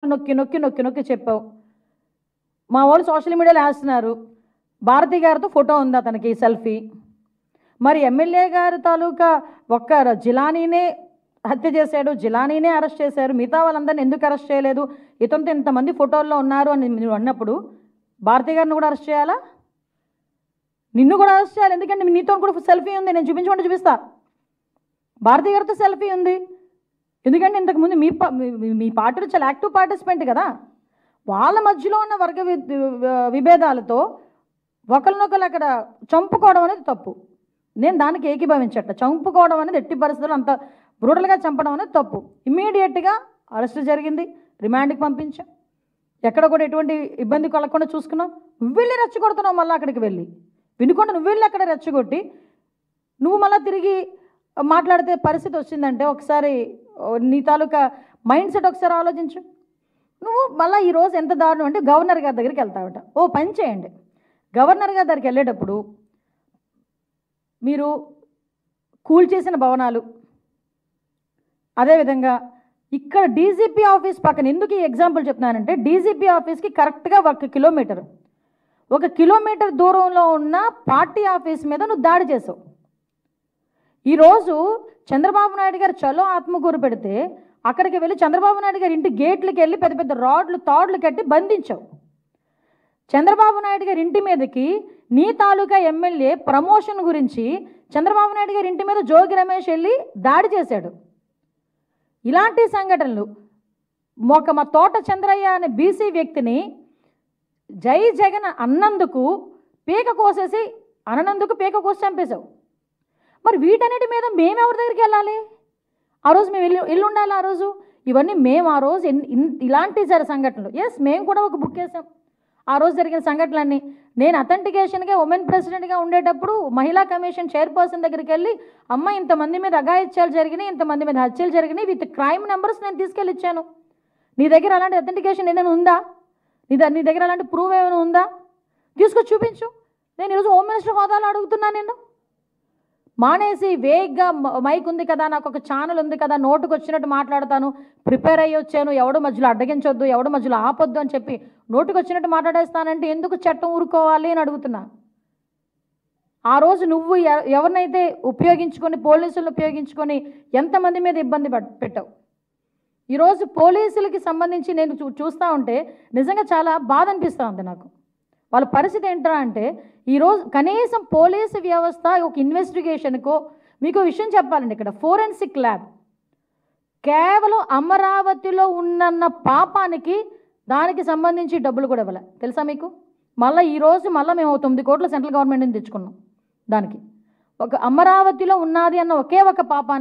నొక్కి నొక్కి నొక్కి నొక్కి చెప్పావు. మా వాళ్ళు సోషల్ మీడియాలో వేస్తున్నారు. భారతి గారితో ఫోటో ఉంది అతనికి సెల్ఫీ. మరి ఎమ్మెల్యే గారి తాలూకా ఒక్క జిలానీనే హత్య చేశాడు, జిలానీనే అరెస్ట్ చేశారు, మిగతా వాళ్ళందరినీ ఎందుకు అరెస్ట్ చేయలేదు, ఇతనితో ఇంతమంది ఫోటోల్లో ఉన్నారు అని నువ్వు అన్నప్పుడు భారతి గారిని కూడా అరెస్ట్ చేయాలా? నిన్ను కూడా అరెస్ట్ చేయాలి. ఎందుకంటే నీతో కూడా సెల్ఫీ ఉంది, నేను చూపించమంటే చూపిస్తా. భారతి గారితో సెల్ఫీ ఉంది. ఎందుకంటే ఇంతకుముందు మీ పార్టీలో చాలా యాక్టివ్ పార్టిసిపెంట్ కదా. వాళ్ళ మధ్యలో ఉన్న వర్గ విభేదాలతో ఒకరినొకరు అక్కడ చంపుకోవడం అనేది తప్పు. నేను దానికి ఏకీభవించట. చంపుకోవడం అనేది ఎట్టి పరిస్థితుల్లో అంత బ్రూటల్గా చంపడం అనేది తప్పు. ఇమ్మీడియట్గా అరెస్ట్ జరిగింది, రిమాండ్కి పంపించాం. ఎక్కడ కూడా ఎటువంటి ఇబ్బంది కలగకుండా చూసుకున్నాం. నువ్వు వెళ్ళి రెచ్చగొడుతున్నావు, మళ్ళీ అక్కడికి వెళ్ళి వినుకుండా నువ్వు వెళ్ళి అక్కడ రెచ్చగొట్టి నువ్వు మళ్ళీ తిరిగి మాట్లాడితే పరిస్థితి వచ్చిందంటే ఒకసారి నీ తాలూకా మైండ్ సెట్ ఒకసారి ఆలోచించు. నువ్వు మళ్ళీ ఈరోజు ఎంత దారుణం అంటే గవర్నర్ గారి దగ్గరికి వెళ్తావట. ఓ పని చేయండి, గవర్నర్ గారి దగ్గరికి వెళ్ళేటప్పుడు మీరు కూల్చేసిన భవనాలు, అదేవిధంగా ఇక్కడ డీజీపీ ఆఫీస్ పక్కన, ఎందుకు ఈ ఎగ్జాంపుల్ చెప్తున్నానంటే డీజీపీ ఆఫీస్కి కరెక్ట్గా 1 కిలోమీటర్ దూరంలో ఉన్న పార్టీ ఆఫీస్ మీద నువ్వు దాడి చేసావు. ఈరోజు చంద్రబాబు నాయుడు గారు చలో ఆత్మకూరు పెడితే అక్కడికి వెళ్ళి చంద్రబాబు నాయుడు గారి ఇంటి గేట్లకి వెళ్ళి పెద్ద పెద్ద రాడ్లు తాడులు కట్టి బంధించావు. చంద్రబాబు నాయుడు గారి ఇంటి మీదకి నీ తాలూకా ఎమ్మెల్యే ప్రమోషన్ గురించి చంద్రబాబు నాయుడు గారి ఇంటి మీద జోగి రమేష్ వెళ్ళి దాడి చేశాడు. ఇలాంటి సంఘటనలు మా తోట చంద్రయ్య అనే బీసీ వ్యక్తిని జై జగన్ అన్నందుకు పీక కోసేసి చంపేశావు. మరి వీటన్నిటి మీద మేము ఎవరి దగ్గరికి వెళ్ళాలి? ఆ రోజు మేము వెళ్ళి ఉండాలి. ఆ రోజు ఇవన్నీ మేము ఆ రోజు ఇలాంటి సంఘటనలు మేము కూడా ఒక బుక్ వేసాం. ఆ రోజు జరిగిన సంఘటనలన్నీ నేను అథెంటికేషన్గా ఉమెన్ ప్రెసిడెంట్గా ఉండేటప్పుడు మహిళా కమిషన్ చైర్పర్సన్ దగ్గరికి వెళ్ళి అమ్మ ఇంతమంది మీద అఘాయిత్యాలు జరిగినాయి, ఇంతమంది మీద హత్యలు జరిగినాయి, విత్ క్రైమ్ నెంబర్స్ నేను తీసుకెళ్ళి ఇచ్చాను. నీ దగ్గర అలాంటి అథెంటికేషన్ ఏదైనా ఉందా? నీ దగ్గర అలాంటి ప్రూవ్ ఏమైనా ఉందా? తీసుకొచ్చి చూపించు. నేను ఈరోజు హోమ్ మినిస్టర్ హోదాలో అడుగుతున్నాను. నేను మానేసి వేగ్గా మైక్ ఉంది కదా, నాకు ఒక ఛానల్ ఉంది కదా, నోటుకు వచ్చినట్టు మాట్లాడతాను, ప్రిపేర్ అయ్యి వచ్చాను, ఎవడు మధ్యలో అడ్డగించొద్దు, ఎవడు మధ్యలో ఆపొద్దు అని చెప్పి నోటుకు వచ్చినట్టు మాట్లాడేస్తానంటే ఎందుకు చట్టం ఊరుకోవాలి అని అడుగుతున్నా. ఆ రోజు నువ్వు ఎవరినైతే ఉపయోగించుకొని, పోలీసులను ఉపయోగించుకొని ఎంతమంది మీద ఇబ్బంది పెట్టావు. ఈరోజు పోలీసులకి సంబంధించి నేను చూస్తూ ఉంటే నిజంగా చాలా బాధ అనిపిస్తూ ఉంది నాకు. వాళ్ళ పరిస్థితి ఏంటా అంటే ఈరోజు కనీసం పోలీసు వ్యవస్థ ఒక ఇన్వెస్టిగేషన్కో, మీకు విషయం చెప్పాలండి, ఇక్కడ ఫోరెన్సిక్ ల్యాబ్ కేవలం అమరావతిలో ఉన్న పాపానికి దానికి సంబంధించి డబ్బులు కూడా ఇవ్వలే తెలుసా మీకు? మళ్ళీ ఈరోజు మేము 9 కోట్ల సెంట్రల్ గవర్నమెంట్ని తెచ్చుకున్నాం. దానికి ఒక అమరావతిలో ఉన్నది అన్న ఒకే ఒక పాపాన్ని